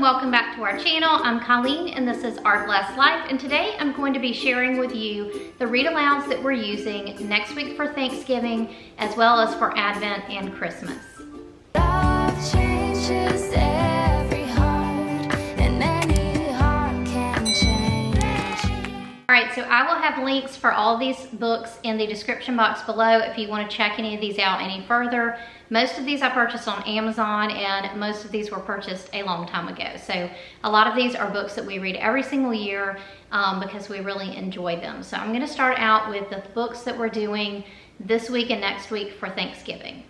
welcome back to our channel. I'm Colleen and this is Our Blessed Life, and today I'm going to be sharing with you the read alouds that we're using next week for Thanksgiving as well as for Advent and Christmas. Love changes every heart, and any heart can change. Alright, so I will have links for all these books in the description box below if you want to check any of these out any further. Most of these I purchased on Amazon, and most of these were purchased a long time ago. So a lot of these are books that we read every single year because we really enjoy them. So I'm going to start out with the books that we're doing this week and next week for Thanksgiving.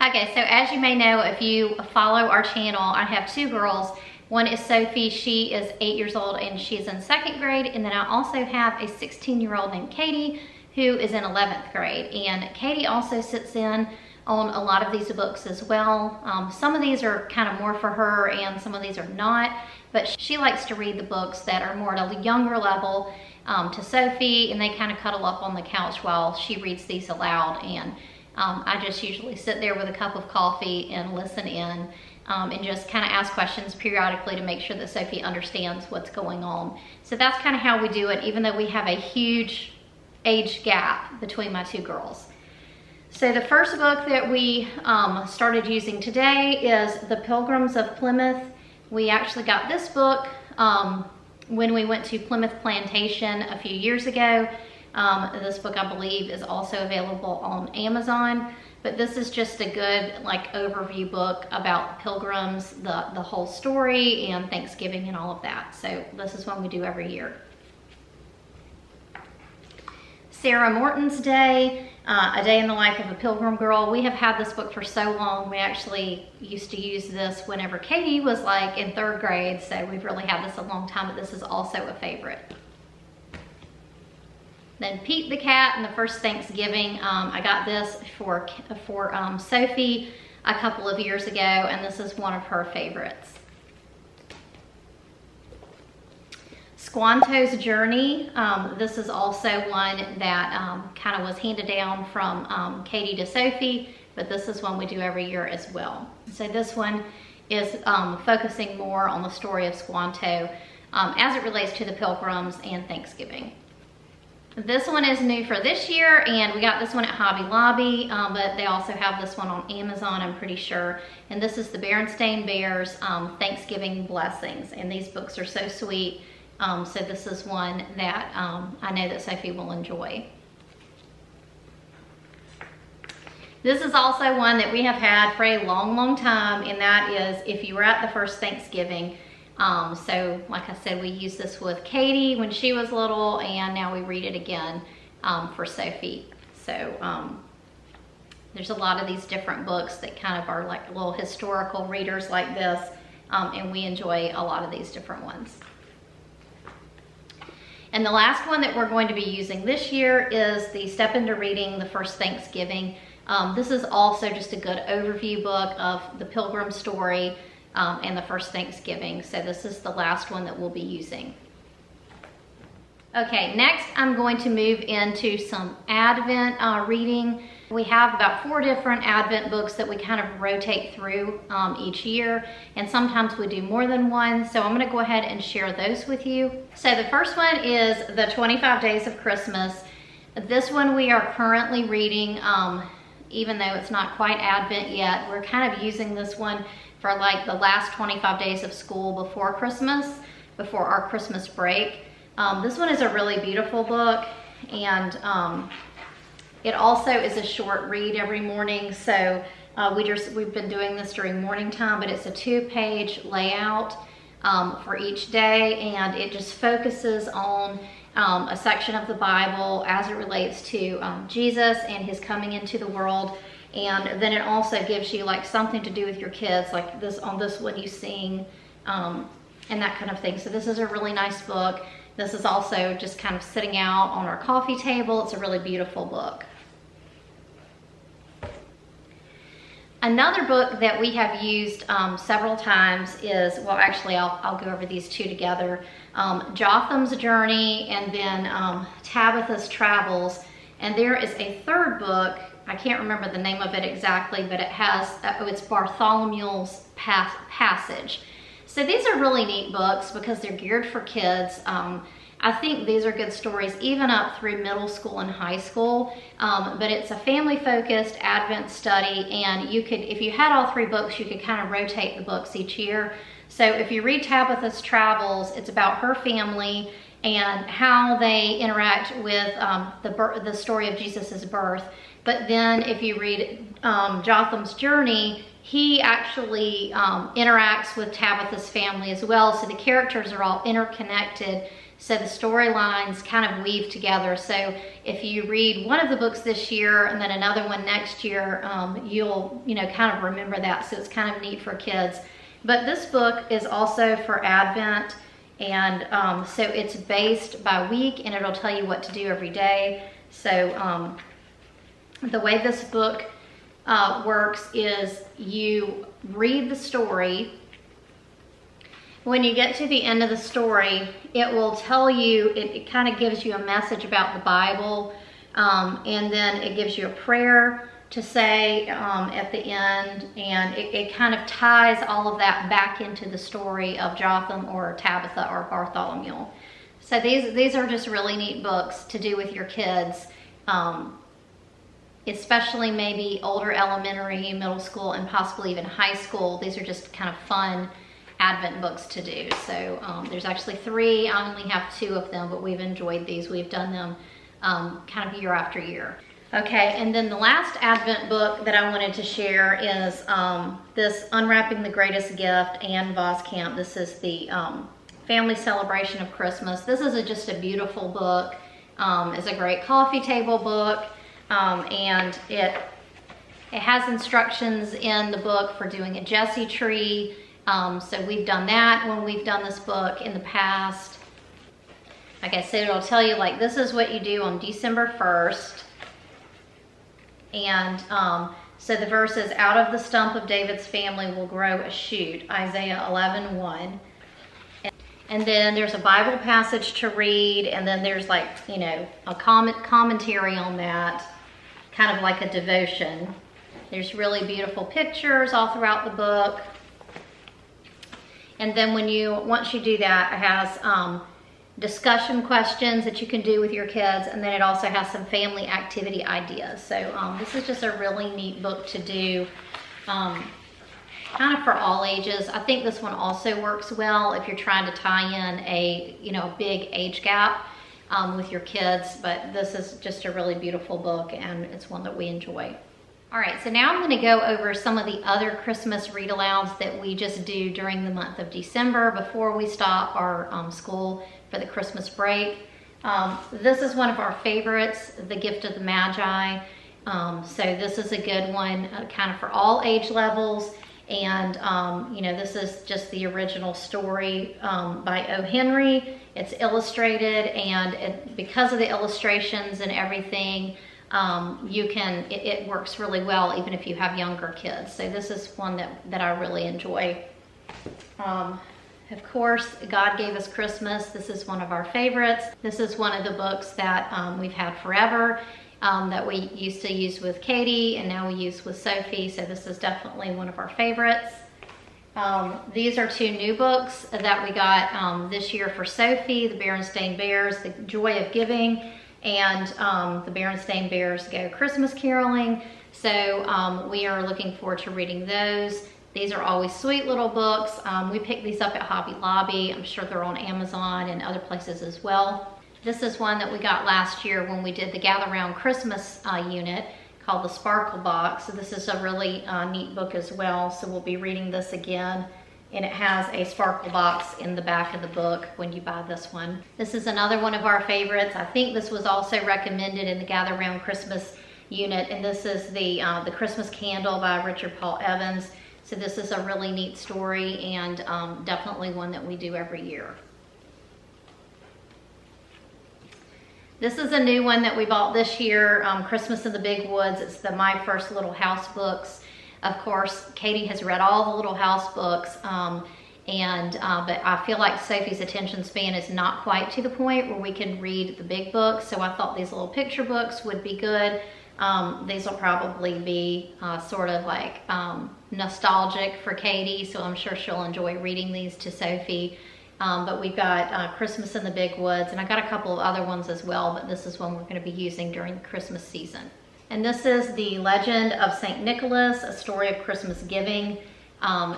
Okay, so as you may know, if you follow our channel, I have two girls. One is Sophie. She is 8 years old and she's in 2nd grade. And then I also have a 16-year-old named Katie who is in 11th grade. And Katie also sits in on a lot of these books as well. Some of these are kind of more for her and some of these are not, but she likes to read the books that are more at a younger level to Sophie, and they kind of cuddle up on the couch while she reads these aloud. And I just usually sit there with a cup of coffee and listen in and just kind of ask questions periodically to make sure that Sophie understands what's going on. So that's kind of how we do it, even though we have a huge age gap between my two girls. So the first book that we started using today is The Pilgrims of Plymouth. We actually got this book when we went to Plymouth Plantation a few years ago. This book, I believe, is also available on Amazon, but this is just a good overview book about pilgrims, the whole story and Thanksgiving and all of that. So this is one we do every year. Sarah Morton's Day, A Day in the Life of a Pilgrim Girl. We have had this book for so long. We actually used to use this whenever Katie was in 3rd grade, so we've really had this a long time, but this is also a favorite. Then Pete the Cat and the First Thanksgiving. I got this for Sophie a couple of years ago, and this is one of her favorites. Squanto's Journey. This is also one that kind of was handed down from Katie to Sophie, but this is one we do every year as well. So this one is focusing more on the story of Squanto as it relates to the Pilgrims and Thanksgiving. This one is new for this year, and we got this one at Hobby Lobby, but they also have this one on Amazon, I'm pretty sure. And this is the Berenstain Bears Thanksgiving Blessings, and these books are so sweet. So this is one that I know that Sophie will enjoy. This is also one that we have had for a long, long time, and that is If You Were at the First Thanksgiving. So like I said, we used this with Katie when she was little, and now we read it again for Sophie. So there's a lot of these different books that kind of are like little historical readers like this, and we enjoy a lot of these different ones. And the last one that we're going to be using this year is the Step Into Reading the First Thanksgiving. This is also just a good overview book of the Pilgrim story and the First Thanksgiving. So this is the last one that we'll be using. Okay, next I'm going to move into some Advent reading. We have about 4 different Advent books that we kind of rotate through each year, and sometimes we do more than one, so I'm going to go ahead and share those with you. So the first one is The 25 Days of Christmas. This one we are currently reading, even though it's not quite Advent yet. We're kind of using this one for the last 25 days of school before Christmas, before our Christmas break. This one is a really beautiful book, and it also is a short read every morning. So we've been doing this during morning time, but it's a 2-page layout for each day, and it just focuses on a section of the Bible as it relates to Jesus and his coming into the world. And then it also gives you something to do with your kids, like this on this one you sing, and that kind of thing. So this is a really nice book. This is also just kind of sitting out on our coffee table. It's a really beautiful book. Another book that we have used several times is, well, actually I'll go over these two together. Jotham's Journey and then Tabitha's Travels. And there is a third book, I can't remember the name of it exactly, but it has, it's Bartholomew's Passage. So these are really neat books because they're geared for kids. I think these are good stories even up through middle school and high school, but it's a family-focused Advent study, and you could, if you had all 3 books, you could kind of rotate the books each year. So if you read Tabitha's Travels, it's about her family and how they interact with the story of Jesus's birth. But then if you read Jotham's Journey, he actually interacts with Tabitha's family as well, so the characters are all interconnected. So the storylines kind of weave together. So if you read one of the books this year and then another one next year, you'll kind of remember that. So it's kind of neat for kids. But this book is also for Advent, and so it's based by week, and it'll tell you what to do every day. So the way this book works is you read the story. When you get to the end of the story, it will tell you, it kind of gives you a message about the Bible, and then it gives you a prayer to say at the end, and it kind of ties all of that back into the story of Jotham or Tabitha or Bartholomew. So these are just really neat books to do with your kids, especially maybe older elementary, middle school, and possibly even high school. These are just kind of fun Advent books to do. So there's actually 3. I only have 2 of them, but we've enjoyed these. We've done them kind of year after year. Okay, and then the last Advent book that I wanted to share is this Unwrapping the Greatest Gift, Anne Voskamp. This is the family celebration of Christmas. This is just a beautiful book. It's a great coffee table book, and it has instructions in the book for doing a Jesse tree. So we've done that when we've done this book in the past. Like I said, it'll tell you, like, this is what you do on December 1st. And so the verse is, out of the stump of David's family will grow a shoot, Isaiah 11:1. And then there's a Bible passage to read, and then there's like, a commentary on that, kind of like a devotion. There's really beautiful pictures all throughout the book. And then once you do that, it has discussion questions that you can do with your kids, and then it also has some family activity ideas. So this is just a really neat book to do, kind of for all ages. I think this one also works well if you're trying to tie in a big age gap with your kids, but this is just a really beautiful book, and it's one that we enjoy. All right, so now I'm going to go over some of the other Christmas read-alouds that we just do during the month of December before we stop our school for the Christmas break. This is one of our favorites, The Gift of the Magi. So this is a good one, kind of for all age levels. And, this is just the original story by O. Henry. It's illustrated, and because of the illustrations and everything, it works really well even if you have younger kids. So this is one that I really enjoy. Of course, God Gave Us Christmas. This is one of our favorites. This is one of the books that we've had forever, that we used to use with Katie, and now we use with Sophie. So this is definitely one of our favorites. These are 2 new books that we got this year for Sophie, the Berenstain Bears, The Joy of Giving, and the Berenstain Bears Go Christmas Caroling. So we are looking forward to reading those. These are always sweet little books. We picked these up at Hobby Lobby. I'm sure they're on Amazon and other places as well. This is one that we got last year when we did the Gather Round Christmas unit, called the Sparkle Box. So this is a really neat book as well. So we'll be reading this again. And it has a sparkle box in the back of the book when you buy this one. This is another one of our favorites. I think this was also recommended in the Gather Round Christmas unit, and this is the Christmas Candle by Richard Paul Evans. So this is a really neat story, and definitely one that we do every year. This is a new one that we bought this year, Christmas in the Big Woods. It's the My First Little House books. Of course, Katie has read all the Little House books, but I feel like Sophie's attention span is not quite to the point where we can read the big books, so I thought these little picture books would be good These will probably be sort of like nostalgic for Katie, so I'm sure she'll enjoy reading these to Sophie. But we've got Christmas in the Big Woods, and I got a couple of other ones as well, but this is one we're going to be using during the Christmas season. And this is The Legend of St. Nicholas, a story of Christmas giving.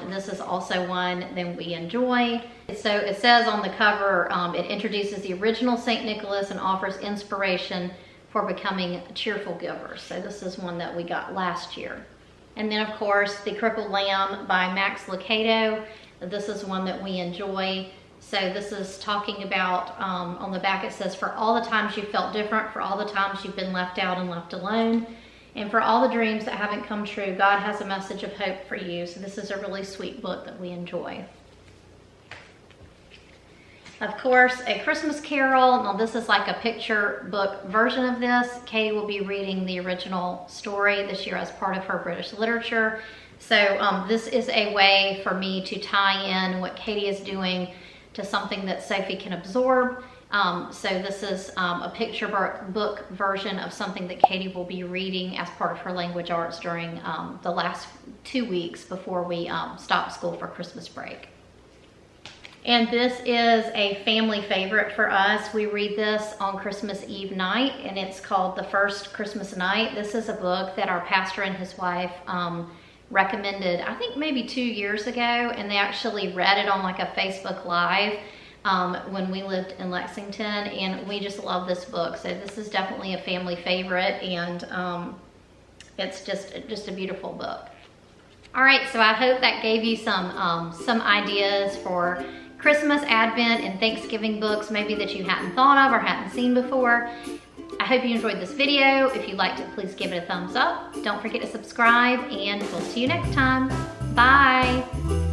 This is also one that we enjoy. So it says on the cover, it introduces the original St. Nicholas and offers inspiration for becoming a cheerful giver. So this is one that we got last year. And then of course, The Crippled Lamb by Max Locato. This is one that we enjoy. So this is talking about, on the back it says, for all the times you felt different, for all the times you've been left out and left alone, and for all the dreams that haven't come true, God has a message of hope for you. So this is a really sweet book that we enjoy. Of course, A Christmas Carol. Now this is like a picture book version of this. Katie will be reading the original story this year as part of her British literature. So this is a way for me to tie in what Katie is doing to something that Sophie can absorb. So this is a picture book version of something that Katie will be reading as part of her language arts during the last 2 weeks before we stop school for Christmas break. And this is a family favorite for us. We read this on Christmas Eve night, and it's called The First Christmas Night. This is a book that our pastor and his wife recommended, I think maybe 2 years ago, and they actually read it on like a Facebook Live when we lived in Lexington, and we just love this book. So this is definitely a family favorite, and it's just a beautiful book. All right, so I hope that gave you some ideas for Christmas, Advent, and Thanksgiving books maybe that you hadn't thought of or hadn't seen before. I hope you enjoyed this video. If you liked it, please give it a thumbs up. Don't forget to subscribe, and we'll see you next time. Bye.